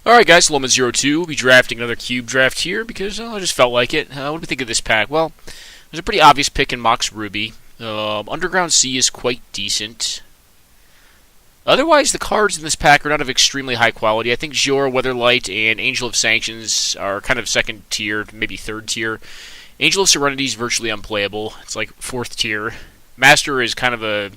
Alright guys, Loma02 will be drafting another cube draft here because I just felt like it. What do we think of this pack? Well, there's a pretty obvious pick in Mox Ruby. Underground Sea is quite decent. Otherwise, the cards in this pack are not of extremely high quality. I think Jora, Weatherlight, and Angel of Sanctions are kind of second tier, maybe third tier. Angel of Serenity is virtually unplayable. It's like fourth tier. Master is kind of a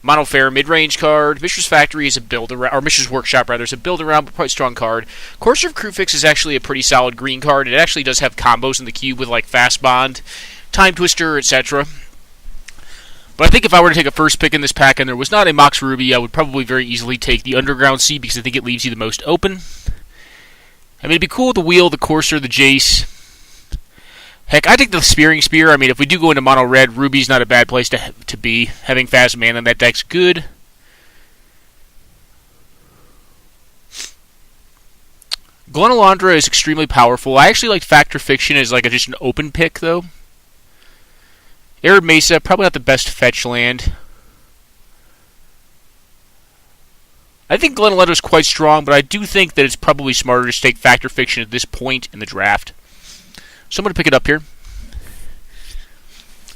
mono-fair mid-range card. Mishra's Factory is a build-around, or Mishra's Workshop rather, is a build-around but quite strong card. Courser of Crewfix is actually a pretty solid green card. It actually does have combos in the cube with like Fast Bond, Time Twister, etc. But I think if I were to take a first pick in this pack and there was not a Mox Ruby, I would probably very easily take the Underground Sea because I think it leaves you the most open. I mean, it'd be cool with the Wheel, the Courser, the Jace. Heck, I think the Spearing Spear. I mean, if we do go into mono red, Ruby's not a bad place to be. Having fast mana in that deck's good. Glenalandra is extremely powerful. I actually like Fact or Fiction as like just an open pick, though. Arid Mesa, probably not the best fetch land. I think Glenalandra is quite strong, but I do think that it's probably smarter to take Fact or Fiction at this point in the draft. So I'm going to pick it up here.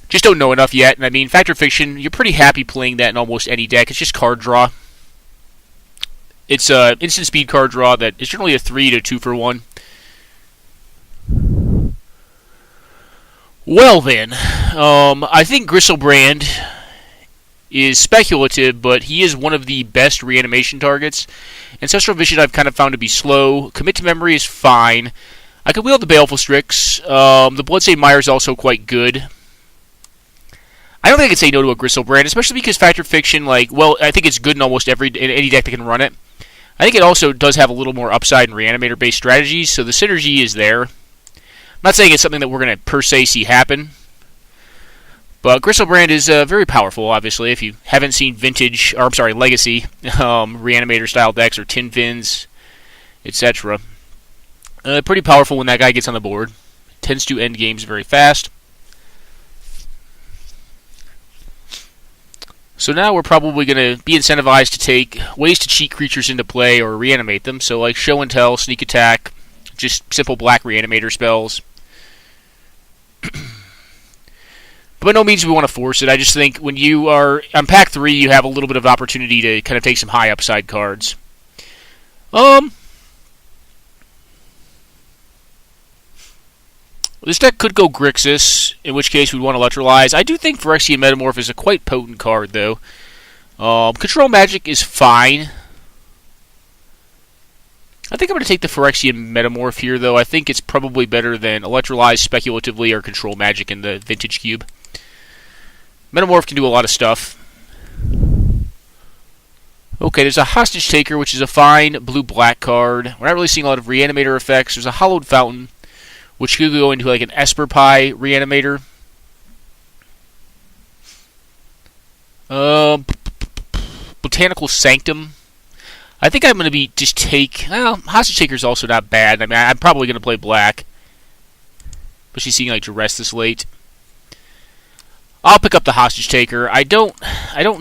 Just don't know enough yet. And I mean, Fact or Fiction, you're pretty happy playing that in almost any deck. It's just card draw. It's an instant speed card draw that is generally a 3 to 2 for 1. Well then, I think Griselbrand is speculative, but he is one of the best reanimation targets. Ancestral Vision I've kind of found to be slow. Commit to Memory is fine. I could wield the Baleful Strix. The Bloodstained Mire is also quite good. I don't think I could say no to a Griselbrand, especially because Fact or Fiction, I think it's good in almost any deck that can run it. I think it also does have a little more upside in Reanimator-based strategies, so the synergy is there. I'm not saying it's something that we're going to per se see happen, but Griselbrand is very powerful, obviously, if you haven't seen Legacy Reanimator-style decks or Tin Fins, etc. Pretty powerful when that guy gets on the board. Tends to end games very fast. So now we're probably going to be incentivized to take ways to cheat creatures into play or reanimate them. So like Show and Tell, Sneak Attack, just simple black reanimator spells. But by no means we want to force it. I just think when you are on pack 3, you have a little bit of opportunity to kind of take some high upside cards. This deck could go Grixis, in which case we'd want to Electrolyze. I do think Phyrexian Metamorph is a quite potent card, though. Control Magic is fine. I think I'm going to take the Phyrexian Metamorph here, though. I think it's probably better than Electrolyze speculatively or Control Magic in the Vintage Cube. Metamorph can do a lot of stuff. Okay, there's a Hostage Taker, which is a fine blue-black card. We're not really seeing a lot of Reanimator effects. There's a Hallowed Fountain, which could go into like an Esper Pie Reanimator. Botanical Sanctum. I think I'm going to Hostage Taker's also not bad. I mean, I'm probably going to play black. But she's seeing like Duress this late. I'll pick up the Hostage Taker. I don't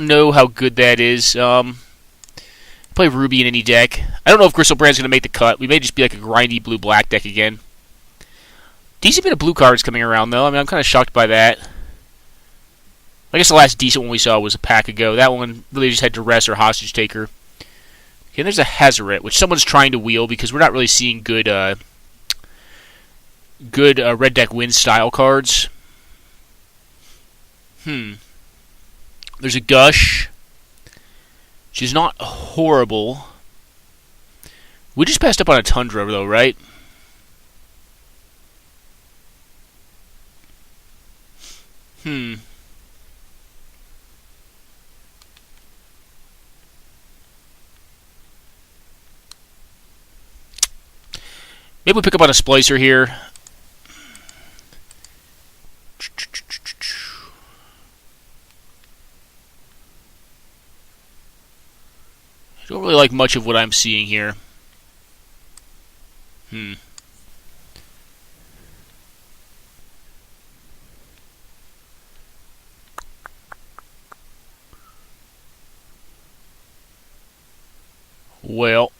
know how good that is. Play Ruby in any deck. I don't know if Griselbrand's going to make the cut. We may just be like a grindy blue-black deck again. Decent bit of blue cards coming around, though. I mean, I'm kind of shocked by that. I guess the last decent one we saw was a pack ago. That one really just had Duress or Hostage Taker. Okay, and there's a Hazoret, which someone's trying to wheel because we're not really seeing good red deck win style cards. There's a Gush, which is not horrible. We just passed up on a Tundra, though, right? Maybe we pick up on a Splicer here. I don't really like much of what I'm seeing here. Well,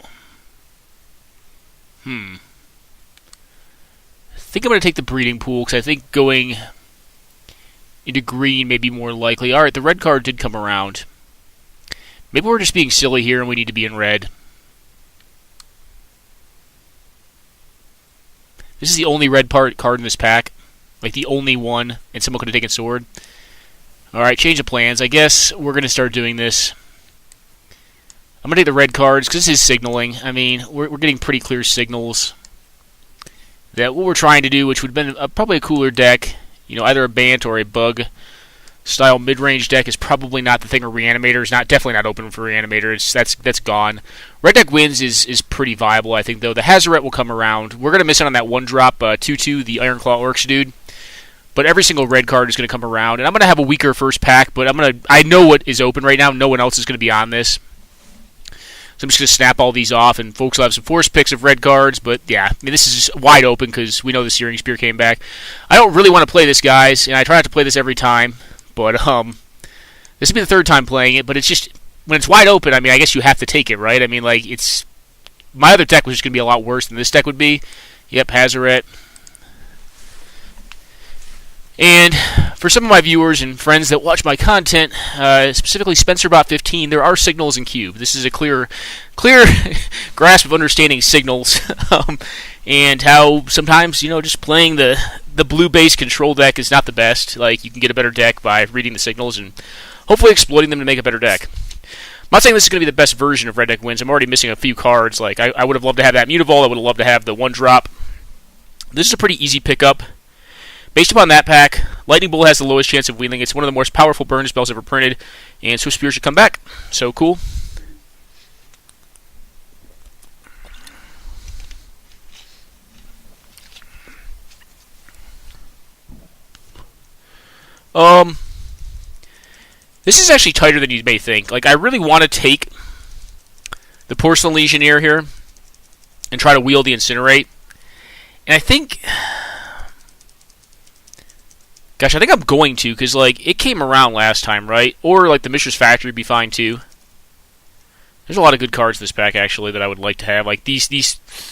I think I'm going to take the breeding pool because I think going into green may be more likely. Alright, the red card did come around. Maybe we're just being silly here and we need to be in red. This is the only red card in this pack. Like the only one, and someone could have taken sword. Alright, change of plans. I guess we're going to start doing this. I'm going to take the red cards because this is signaling. I mean, we're getting pretty clear signals that what we're trying to do, which would have been probably a cooler deck, you know, either a Bant or a Bug style mid-range deck, is probably not the thing. Or Reanimator is definitely not open for Reanimator. That's gone. Red deck wins is pretty viable, I think, though. The Hazoret will come around. We're going to miss out on that 1-drop 2/2, the Ironclaw Orcs dude. But every single red card is going to come around. And I'm going to have a weaker first pack, but I know what is open right now. No one else is going to be on this. So I'm just going to snap all these off, and folks will have some force picks of red cards. But yeah, I mean, this is just wide open because we know the Searing Spear came back. I don't really want to play this, guys, and I try not to play this every time. But this will be the third time playing it. But it's just, when it's wide open, I mean, I guess you have to take it, right? I mean, like, it's... My other deck was just going to be a lot worse than this deck would be. Yep, Hazoret. And for some of my viewers and friends that watch my content, specifically SpencerBot15, there are signals in Cube. This is a clear grasp of understanding signals, and how sometimes, you know, just playing the blue-based control deck is not the best. Like, you can get a better deck by reading the signals and hopefully exploiting them to make a better deck. I'm not saying this is going to be the best version of Red Deck Wins. I'm already missing a few cards. Like, I would have loved to have that Mutavault. I would have loved to have the 1-drop. This is a pretty easy pickup. Based upon that pack, Lightning Bolt has the lowest chance of wheeling. It's one of the most powerful burn spells ever printed, and Swift Spear should come back. So cool. This is actually tighter than you may think. Like, I really want to take the Porcelain Legionnaire here and try to wield the Incinerate. And I think... Gosh, I think I'm going to, because, like, it came around last time, right? Or, like, the Mishra's Factory would be fine, too. There's a lot of good cards in this pack, actually, that I would like to have. Like, these,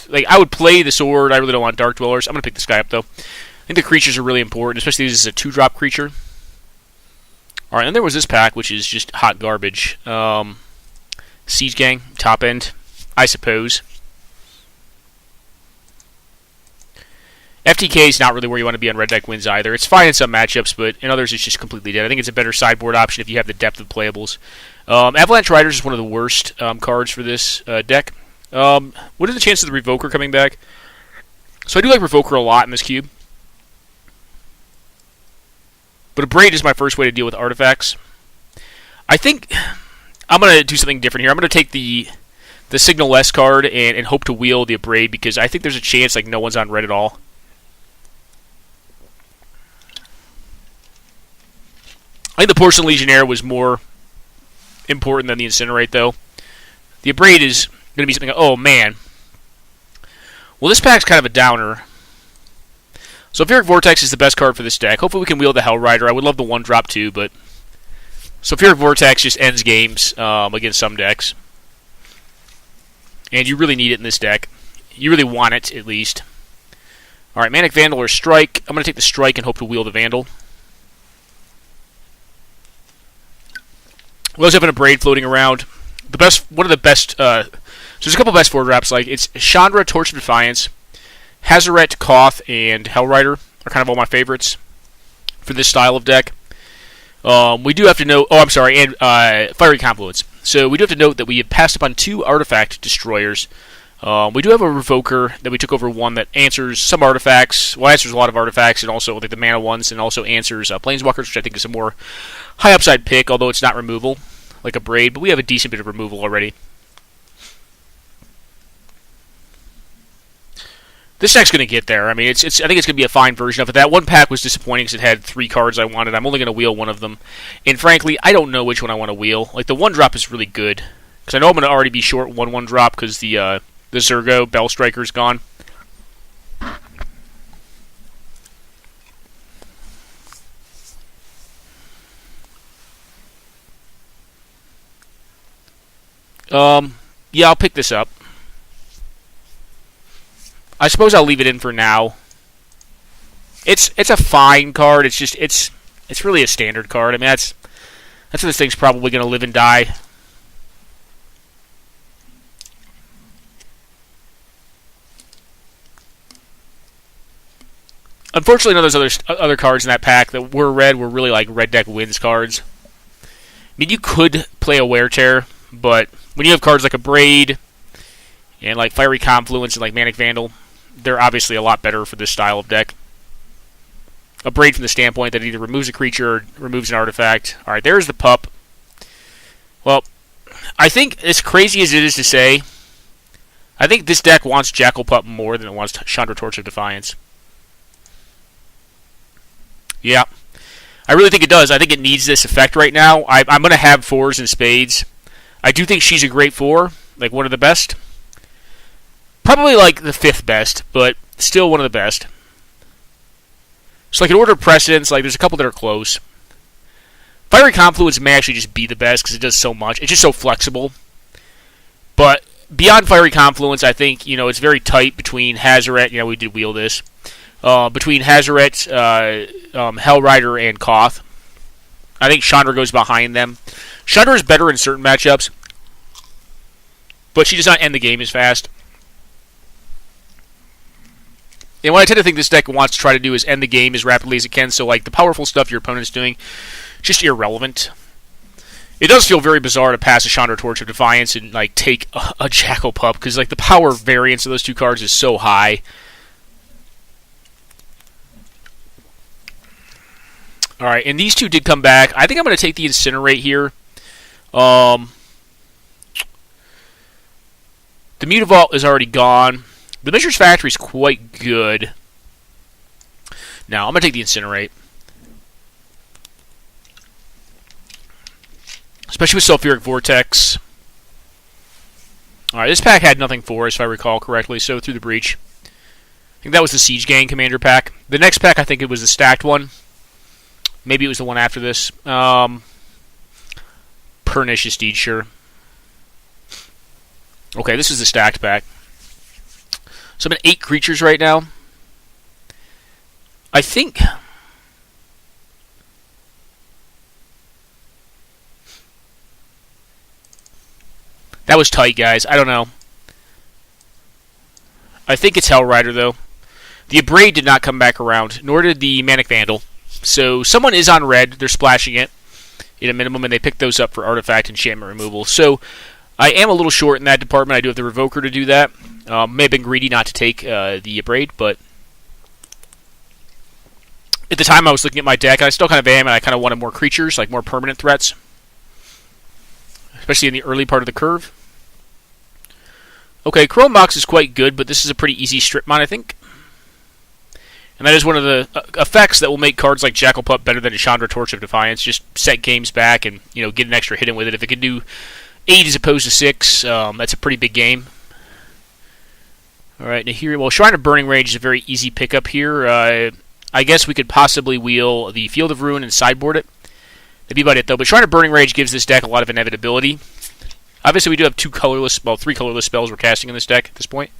like, I would play the Sword. I really don't want Dark Dwellers. I'm going to pick this guy up, though. I think the creatures are really important, especially this is a 2-drop creature. Alright, and there was this pack, which is just hot garbage. Siege Gang, top end, I suppose. FTK is not really where you want to be on Red Deck Wins either. It's fine in some matchups, but in others it's just completely dead. I think it's a better sideboard option if you have the depth of playables. Avalanche Riders is one of the worst cards for this deck. What are the chances of the Revoker coming back? So I do like Revoker a lot in this cube. But a Braid is my first way to deal with artifacts. I think I'm going to do something different here. I'm going to take the Signal S card and hope to wield the Braid, because I think there's a chance like no one's on red at all. I think the Porcelain Legionnaire was more important than the Incinerate, though. The Abrade is going to be something... Oh, man. Well, this pack's kind of a downer. Sulfuric Vortex is the best card for this deck. Hopefully we can wield the Hell Rider. I would love the 1-drop, too, but... Sulfuric Vortex just ends games against some decks. And you really need it in this deck. You really want it, at least. Alright, Manic Vandal or Strike. I'm going to take the Strike and hope to wield the Vandal. We also have a Braid floating around. One of the best. So there's a couple best 4-drops. Like it's Chandra, Torch of Defiance, Hazoret, Koth, and Hellrider are kind of all my favorites for this style of deck. We do have to note. Oh, I'm sorry, and Fiery Confluence. So we do have to note that we have passed upon 2 artifact destroyers. We do have a Revoker that we took over, one that answers some artifacts. Well, answers a lot of artifacts, and also like the mana ones, and also answers Planeswalkers, which I think is a more high upside pick, although it's not removal like a Braid. But we have a decent bit of removal already. This deck's going to get there. I mean, I think it's going to be a fine version of it. That one pack was disappointing because it had 3 cards I wanted. I'm only going to wheel one of them, and frankly, I don't know which one I want to wheel. Like the 1-drop is really good because I know I'm going to already be short 1/1-drop because the Zergo Bell Striker's gone. Yeah, I'll pick this up. I suppose I'll leave it in for now. It's a fine card. It's really a standard card. I mean, that's where this thing's probably going to live and die. Unfortunately, none of those other cards in that pack that were red were really like red deck wins cards. I mean, you could play a Wear Tear, but when you have cards like Abrade and like Fiery Confluence and like Manic Vandal, they're obviously a lot better for this style of deck. Abrade from the standpoint that it either removes a creature or removes an artifact. Alright, there's the pup. Well, I think, as crazy as it is to say, I think this deck wants Jackal Pup more than it wants Chandra Torch of Defiance. Yeah. I really think it does. I think it needs this effect right now. I'm going to have 4s and spades. I do think she's a great 4, like one of the best. Probably like the 5th best, but still one of the best. So like in order of precedence, like there's a couple that are close. Fiery Confluence may actually just be the best because it does so much. It's just so flexible. But beyond Fiery Confluence, I think, it's very tight between Hazoret, we did wheel this. Between Hazoret, Hellrider, and Koth. I think Chandra goes behind them. Chandra is better in certain matchups, but she does not end the game as fast. And what I tend to think this deck wants to try to do is end the game as rapidly as it can, so like the powerful stuff your opponent's doing, just irrelevant. It does feel very bizarre to pass a Chandra Torch of Defiance and like take a Jackal Pup, because like the power variance of those two cards is so high. Alright, and these two did come back. I think I'm going to take the Incinerate here. The Mutavault is already gone. The Mishra's Factory is quite good. Now, I'm going to take the Incinerate. Especially with Sulfuric Vortex. Alright, this pack had nothing for us, if I recall correctly, so through the breach. I think that was the Siege Gang Commander pack. The next pack, I think it was the stacked one. Maybe it was the one after this. Pernicious Deed, sure. Okay, this is the stacked pack. So I'm at 8 creatures right now. I think... that was tight, guys. I don't know. I think it's Hellrider, though. The Abrade did not come back around, nor did the Manic Vandal. So someone is on red, they're splashing it at a minimum, and they pick those up for artifact enchantment removal. So I am a little short in that department. I do have the Revoker to do that. May have been greedy not to take the Abrade, but at the time I was looking at my deck, and I still kind of am, and I kind of wanted more creatures, like more permanent threats, especially in the early part of the curve. Okay, Chrome Mox is quite good, but this is a pretty easy strip mine, I think. And that is one of the effects that will make cards like Jackal Pup better than a Chandra Torch of Defiance. Just set games back and get an extra hit in with it. If it can do 8 as opposed to 6, that's a pretty big game. All right, now here, well, Shrine of Burning Rage is a very easy pickup here. I guess we could possibly wheel the Field of Ruin and sideboard it. That'd be about it, though. But Shrine of Burning Rage gives this deck a lot of inevitability. Obviously, we do have 3 colorless spells we're casting in this deck at this point.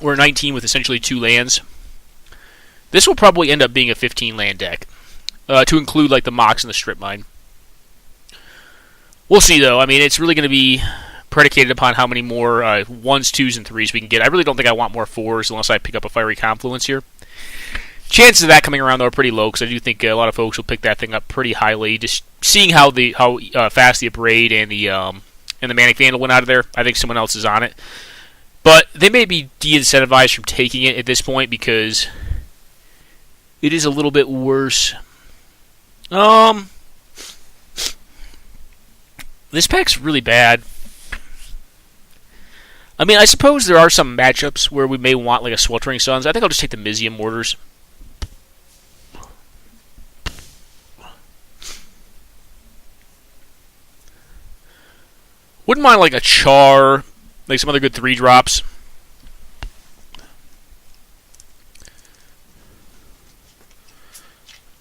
We're 19 with essentially 2 lands. This will probably end up being a 15-land deck, to include like the Mox and the Strip Mine. We'll see, though. I mean, it's really going to be predicated upon how many more 1s, 2s, and 3s we can get. I really don't think I want more 4s unless I pick up a Fiery Confluence here. Chances of that coming around, though, are pretty low, because I do think a lot of folks will pick that thing up pretty highly. Just seeing how fast the Abrade and the Manic Vandal went out of there, I think someone else is on it. But they may be de-incentivized from taking it at this point because it is a little bit worse. This pack's really bad. I mean, I suppose there are some matchups where we may want like a Sweltering Suns. I think I'll just take the Mizzium Mortars. Wouldn't mind like a Char, like some other good 3-drops.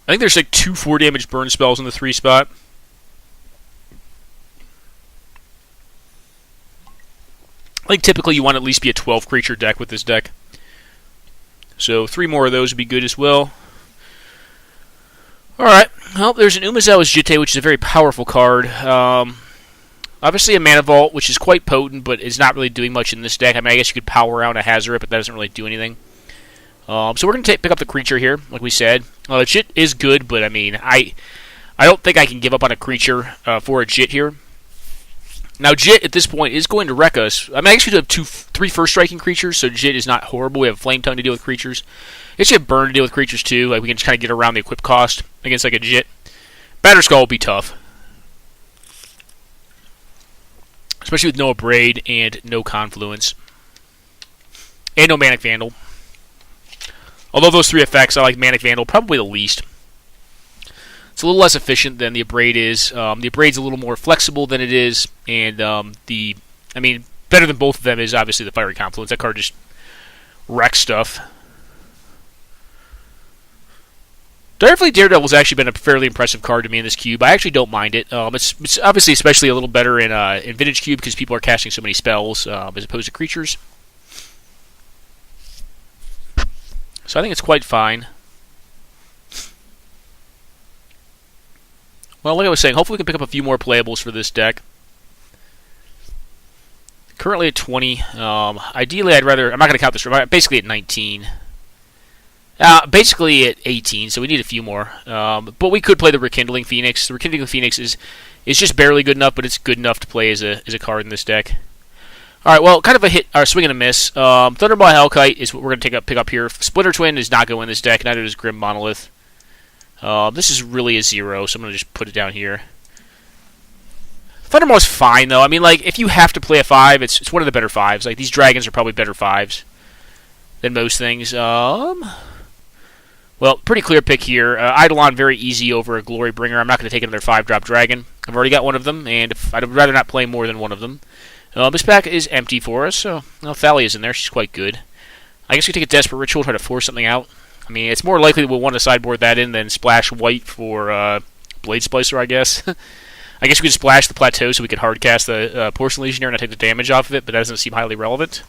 I think there's like 2 4-damage burn spells in the 3 spot. think typically you want to at least be a 12 creature deck with this deck. So 3 more of those would be good as well. Alright, well, there's an Umezawa's Jitte, which is a very powerful card. Obviously a Mana Vault, which is quite potent, but is not really doing much in this deck. I mean, I guess you could power around a Hazoret, but that doesn't really do anything. So we're going to pick up the creature here, like we said. Jit is good, but I mean, I don't think I can give up on a creature for a Jit here. Now, Jit at this point is going to wreck us. I mean, I actually have 3 first striking creatures, so Jit is not horrible. We have Flame Tongue to deal with creatures. I guess you have Burn to deal with creatures too. Like, we can just kind of get around the equip cost against like a Jit. Batterskull will be tough, especially with no Abrade and no Confluence, and no Manic Vandal. Although those 3 effects, I like Manic Vandal probably the least. It's a little less efficient than the Abrade is. The Abrade's a little more flexible than it is, and better than both of them is obviously the Fiery Confluence. That card just wrecks stuff. Direfleet Daredevil's actually been a fairly impressive card to me in this cube. I actually don't mind it. It's obviously especially a little better in Vintage Cube because people are casting so many spells as opposed to creatures. So I think it's quite fine. Well, like I was saying, hopefully we can pick up a few more playables for this deck. Currently at 20. Ideally, I'm not going to count this. Basically at 19. Basically at 18, so we need a few more. But we could play the Rekindling Phoenix. The Rekindling Phoenix is just barely good enough, but it's good enough to play as a card in this deck. Alright, well, kind of a hit, or swing and a miss. Thundermaw Hellkite is what we're going to pick up here. Splinter Twin does not go in this deck, neither does Grim Monolith. This is really a 0, so I'm going to just put it down here. Thundermaw's fine, though. I mean, like, if you have to play a 5, it's one of the better 5s. Like, these dragons are probably better 5s than most things. Well, pretty clear pick here. Eidolon, very easy over a Glorybringer. I'm not going to take another 5-drop dragon. I've already got one of them, and I'd rather not play more than one of them. This pack is empty for us, so Thalia's in there. She's quite good. I guess we take a Desperate Ritual, try to force something out. I mean, it's more likely that we'll want to sideboard that in than splash white for Blade Splicer, I guess. I guess we could splash the Plateau so we could hardcast the Porcelain Legionnaire and not take the damage off of it, but that doesn't seem highly relevant.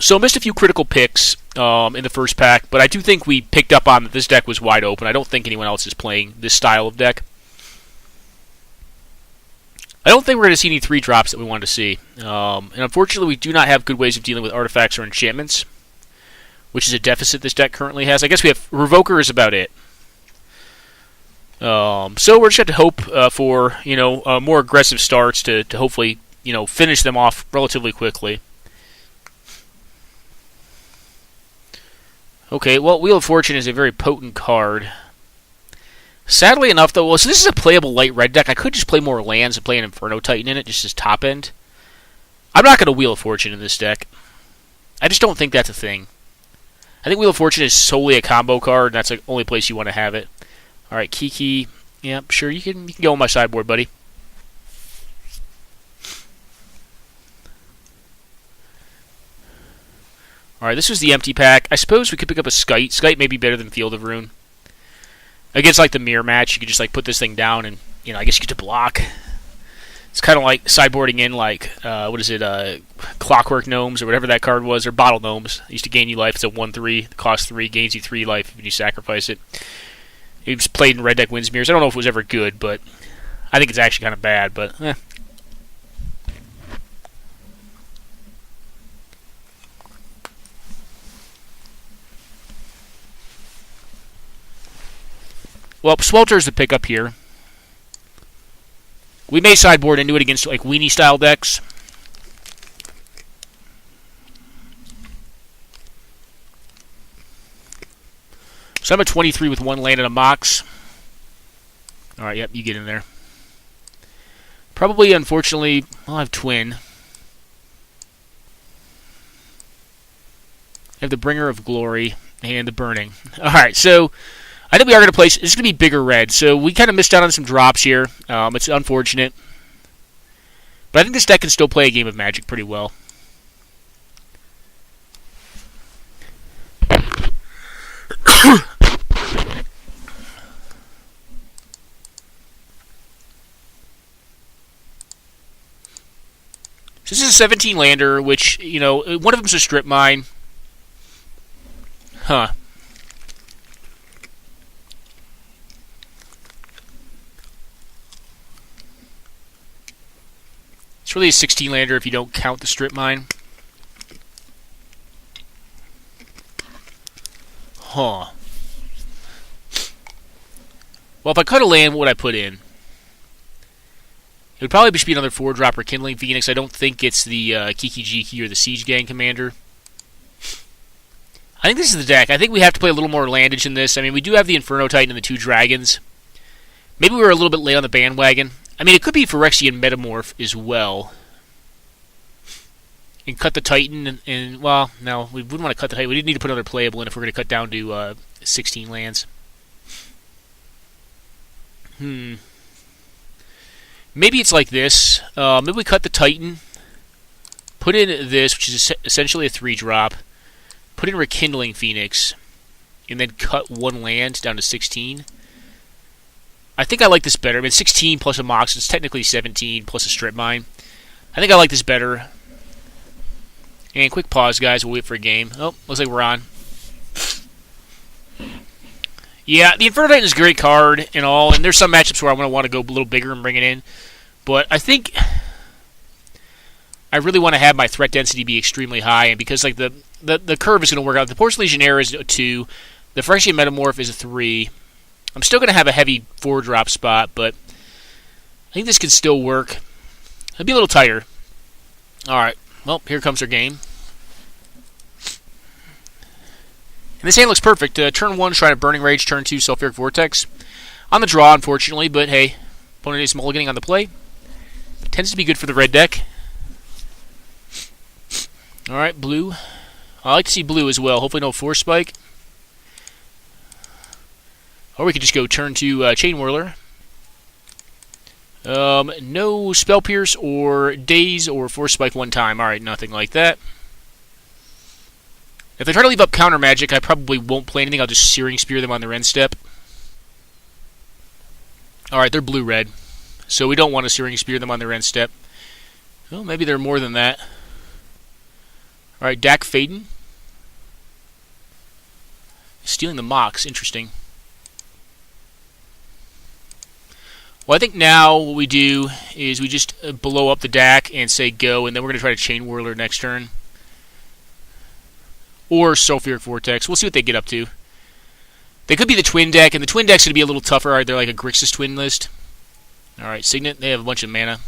So missed a few critical picks in the first pack, but I do think we picked up on that this deck was wide open. I don't think anyone else is playing this style of deck. I don't think we're going to see any 3-drops that we wanted to see. And unfortunately, we do not have good ways of dealing with artifacts or enchantments, which is a deficit this deck currently has. I guess we have Revoker is about it. So we're just going to hope for more aggressive starts to hopefully finish them off relatively quickly. Okay, well, Wheel of Fortune is a very potent card. Sadly enough, though, so this is a playable light red deck. I could just play more lands and play an Inferno Titan in it, just as top end. I'm not going to Wheel of Fortune in this deck. I just don't think that's a thing. I think Wheel of Fortune is solely a combo card, and that's the only place you want to have it. Alright, Kiki. Yep, sure, you can go on my sideboard, buddy. Alright, this was the empty pack. I suppose we could pick up a Skite. Skite may be better than Field of Ruin. Against, like, the mirror match, you could just, like, put this thing down and, I guess you get to block. It's kind of like sideboarding in, like, Clockwork Gnomes or whatever that card was, or Bottle Gnomes. It used to gain you life. It's a 1/3. It costs 3, gains you 3 life when you sacrifice it. It was played in Red Deck Windsmears. I don't know if it was ever good, but I think it's actually kind of bad, but, Well, Swelter's the pickup here. We may sideboard into it against like weenie-style decks. So I'm at 23 with 1 land and a Mox. Alright, yep, you get in there. Probably, unfortunately, I'll have Twin. I have the Bringer of Glory and the Burning. Alright, so I think we are going to play. It's going to be bigger red, so we kind of missed out on some drops here. It's unfortunate. But I think this deck can still play a game of Magic pretty well. So this is a 17 lander, which, you know, one of them's a strip mine. Huh. It's really a 16 lander if you don't count the strip mine. Huh. Well, if I cut a land, what would I put in? It would probably just be another 4-drop Rekindling Phoenix. I don't think it's the Kiki Jiki or the Siege Gang Commander. I think this is the deck. I think we have to play a little more landage in this. I mean, we do have the Inferno Titan and the 2 Dragons. Maybe we were a little bit late on the bandwagon. I mean, it could be Phyrexian Metamorph as well. And cut the Titan, and well, no, we wouldn't want to cut the Titan. We didn't need to put another playable in if we're going to cut down to 16 lands. Maybe it's like this. Maybe we cut the Titan, put in this, which is essentially a 3-drop, put in Rekindling Phoenix, and then cut 1 land down to 16. I think I like this better. I mean, 16 plus a Mox, it's technically 17 plus a Strip Mine. I think I like this better. And quick pause, guys. We'll wait for a game. Oh, looks like we're on. Yeah, the Inferno Titan is a great card and all, and there's some matchups where I'm going to want to go a little bigger and bring it in. But I think I really want to have my threat density be extremely high, and because like the curve is going to work out. The Porcelain Legionnaire is a 2. The Phyrexian Metamorph is a 3. I'm still going to have a heavy 4-drop spot, but I think this can still work. It'll be a little tighter. Alright, well, here comes our game. And this hand looks perfect. Turn 1, Shrine of Burning Rage. Turn 2, Sulfuric Vortex. On the draw, unfortunately, but hey, opponent is mulliganing on the play. Tends to be good for the red deck. Alright, blue. I like to see blue as well. Hopefully no Force Spike. Or we could just go turn 2 Chain Whirler. No Spell Pierce or Daze or Force Spike 1 time. Alright, nothing like that. If they try to leave up counter magic, I probably won't play anything. I'll just Searing Spear them on their end step. Alright, they're blue-red. So we don't want to Searing Spear them on their end step. Well, maybe they're more than that. Alright, Dak Faden. Stealing the Mox. Interesting. Well, I think now what we do is we just blow up the Dak and say go, and then we're going to try to Chain Whirler next turn. Or Sulfuric Vortex. We'll see what they get up to. They could be the Twin deck, and the Twin deck's going to be a little tougher. Alright, they're like a Grixis Twin list. Alright, Signet, they have a bunch of mana.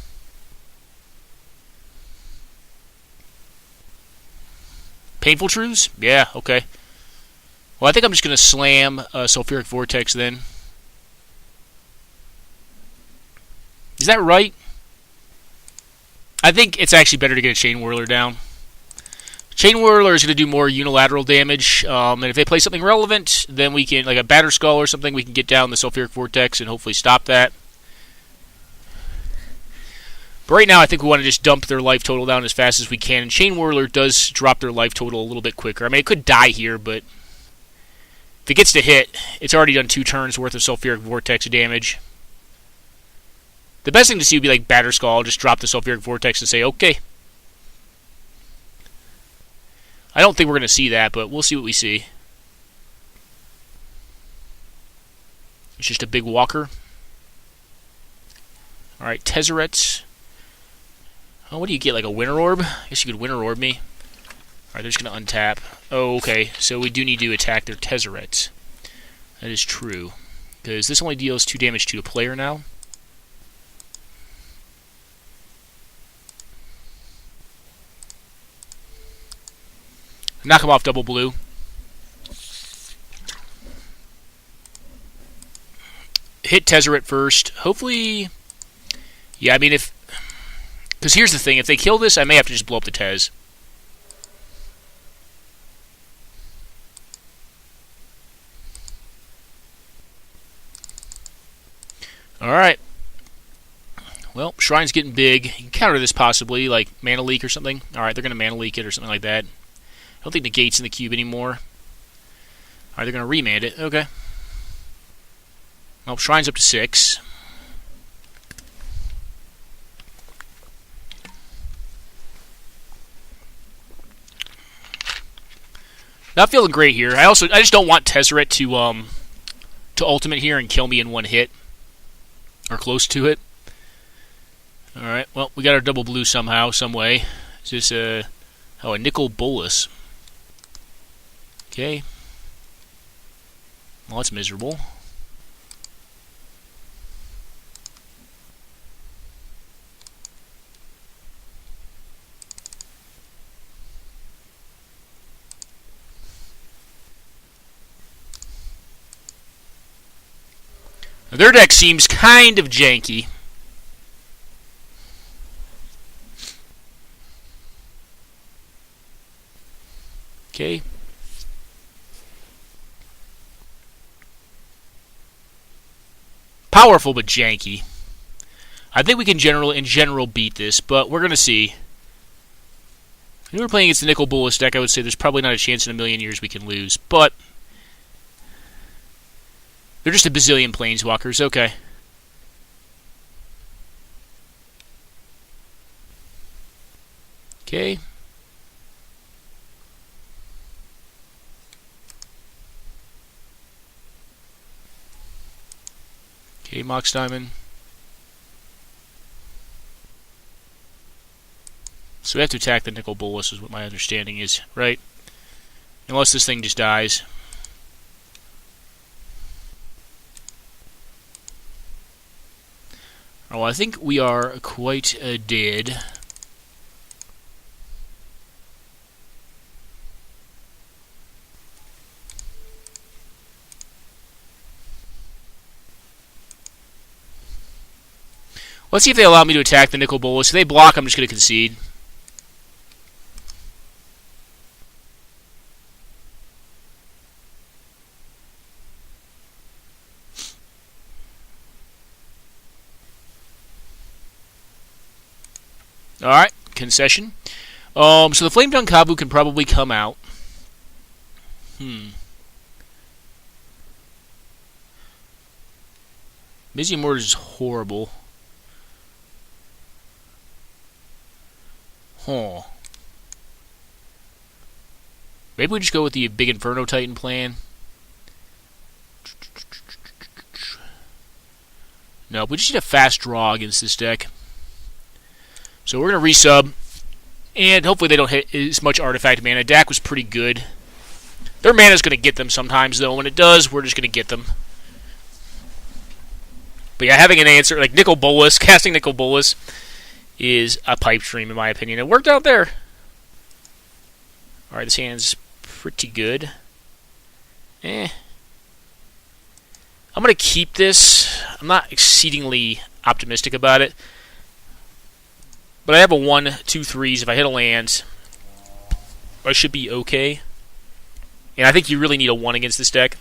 Painful Truths? Yeah, okay. Well, I think I'm just going to slam Sulfuric Vortex then. Is that right? I think it's actually better to get a Chain Whirler down. Chain Whirler is going to do more unilateral damage, and if they play something relevant, then we can, like a Batterskull or something, we can get down the Sulfuric Vortex and hopefully stop that. But right now, I think we want to just dump their life total down as fast as we can, and Chain Whirler does drop their life total a little bit quicker. I mean, it could die here, but if it gets to hit, it's already done 2 turns worth of Sulfuric Vortex damage. The best thing to see would be like Batterskull, just drop the Sulfuric Vortex and say, okay. I don't think we're going to see that, but we'll see what we see. It's just a big walker. Alright, Tezzeret. Oh, what do you get, like a Winter Orb? I guess you could Winter Orb me. Alright, they're just going to untap. Oh, okay, so we do need to attack their Tezzeret. That is true. Because this only deals 2 damage to a player now. Knock him off double blue. Hit Tezzeret first. Hopefully... Yeah, I mean, if... Because here's the thing. If they kill this, I may have to just blow up the Tez. Alright. Well, Shrine's getting big. You can counter this possibly, like Mana Leak or something. Alright, they're going to Mana Leak it or something like that. I don't think the gate's in the cube anymore. Alright, they're going to remand it. Okay. Well, Shrine's up to 6. Not feeling great here. I just don't want Tezzeret to ultimate here and kill me in one hit. Or close to it. Alright, well, we got our double blue somehow, some way. Is this a Nicol Bolas? Okay. Well, that's miserable. Their deck seems kind of janky. Okay. Powerful but janky. I think we can in general beat this, but we're going to see. If we were playing against the Nicol Bolas deck, I would say there's probably not a chance in a million years we can lose, but they're just a bazillion planeswalkers, okay. Okay. Okay, Mox Diamond. So we have to attack the Nicol Bolas is what my understanding is, right? Unless this thing just dies. Oh, I think we are quite dead. Let's see if they allow me to attack the Nicol Bolas. If they block, I'm just going to concede. Alright, concession. So the Flame Tongue Kavu can probably come out. Mizzy Mortar is horrible. Huh. Maybe we just go with the big Inferno Titan plan. No, we just need a fast draw against this deck. So we're going to resub. And hopefully they don't hit as much artifact mana. Dak was pretty good. Their mana is going to get them sometimes, though. When it does, we're just going to get them. But yeah, having an answer like Nicol Bolas, casting Nicol Bolas, is a pipe dream in my opinion. It worked out there. Alright, this hand's pretty good. I'm going to keep this. I'm not exceedingly optimistic about it. But I have a 1, 2, 3s. If I hit a land, I should be okay. And I think you really need a 1 against this deck.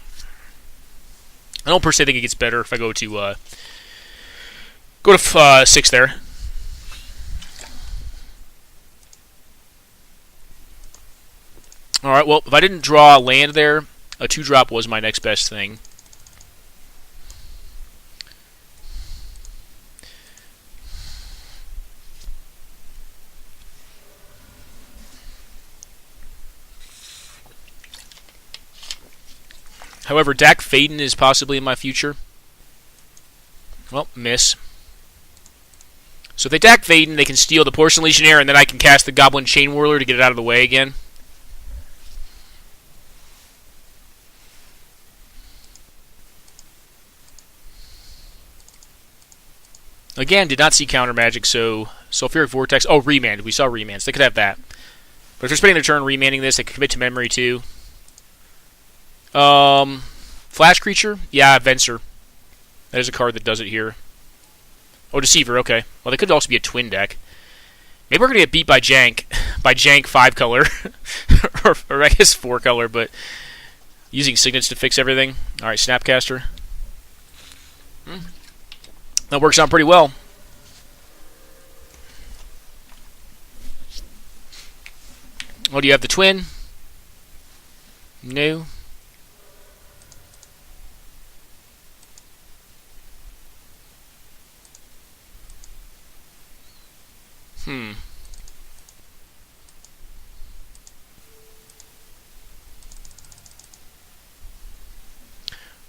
I don't per se think it gets better if I go to 6 there. Alright, well, if I didn't draw a land there, a 2-drop was my next best thing. However, Dak Faden is possibly in my future. Well, miss. So if they Dak Faden, they can steal the Porcelain Legionnaire, and then I can cast the Goblin Chain Whirler to get it out of the way again. Again, did not see counter magic, so Sulfuric Vortex. Oh, Remand. We saw Remands. They could have that. But if they're spending their turn remanding this, they can commit to memory too. Flash Creature? Yeah, Venser. That is a card that does it here. Oh, Deceiver, okay. Well, they could also be a twin deck. Maybe we're going to get beat by Jank. By Jank 5-color. or I guess 4-color, but using signets to fix everything. Alright, Snapcaster. That works out pretty well. Oh, do you have the twin? No.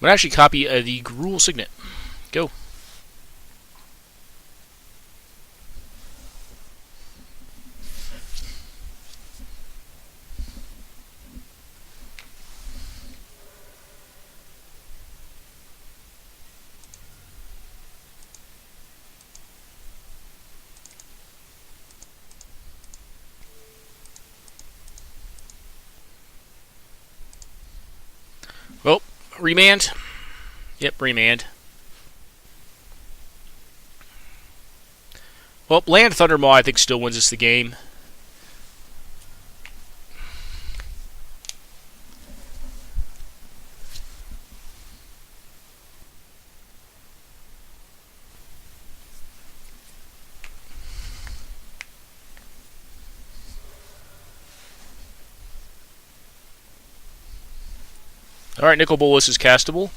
I'm going to actually copy the Gruul Signet. Go. Well, remand. Yep, remand. Well, land Thundermaw I think still wins us the game. Alright, Nicol Bolas is castable.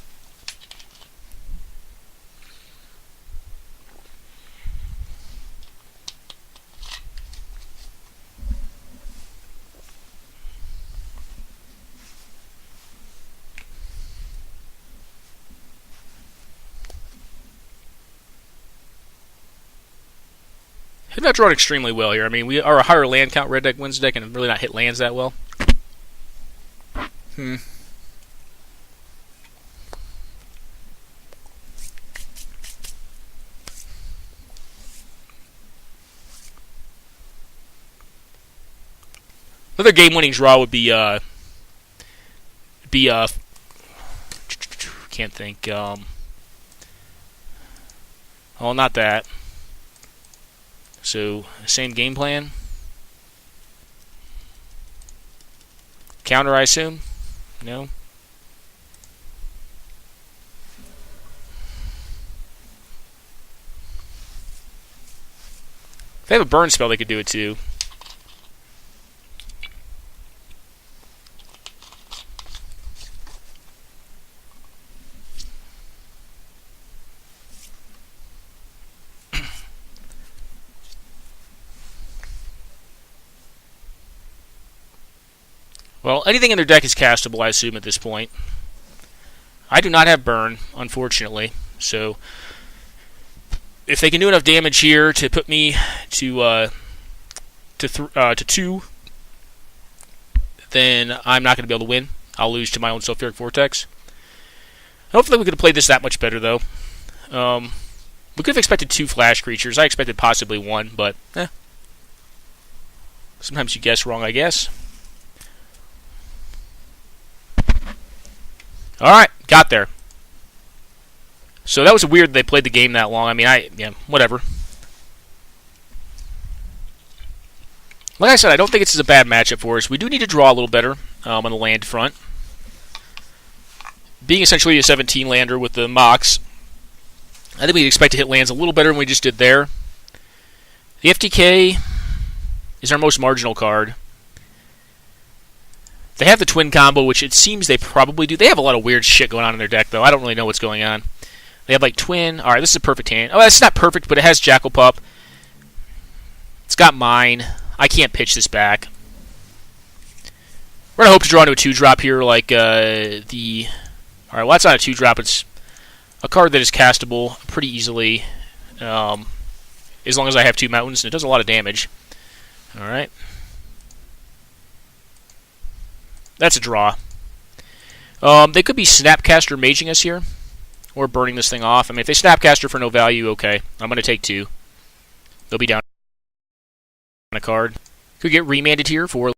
Have not drawn extremely well here. I mean, we are a higher land count red deck wins deck and really not hit lands that well. Another game-winning draw would be can't think. Oh, not that. So same game plan. Counter, I assume. No. If they have a burn spell, they could do it too. Well, anything in their deck is castable, I assume, at this point. I do not have burn, unfortunately. So, if they can do enough damage here to put me to 2, then I'm not going to be able to win. I'll lose to my own Sulfuric Vortex. Hopefully we could have played this that much better, though. We could have expected 2 flash creatures. I expected possibly 1, but sometimes you guess wrong, I guess. Alright, got there. So that was weird they played the game that long. I mean, whatever. Like I said, I don't think this is a bad matchup for us. We do need to draw a little better on the land front. Being essentially a 17-lander with the Mox, I think we expect to hit lands a little better than we just did there. The FTK is our most marginal card. They have the twin combo, which it seems they probably do. They have a lot of weird shit going on in their deck, though. I don't really know what's going on. They have, like, twin. Alright, this is a perfect hand. Oh, it's not perfect, but it has Jackal Pup. It's got mine. I can't pitch this back. We're going to hope to draw into a 2-drop here, like the... Alright, well, that's not a 2-drop. It's a card that is castable pretty easily, as long as I have 2 mountains, and it does a lot of damage. Alright. That's a draw. They could be Snapcaster maging us here, or burning this thing off. I mean, if they Snapcaster for no value, okay. I'm going to take 2. They'll be down on a card. Could get remanded here for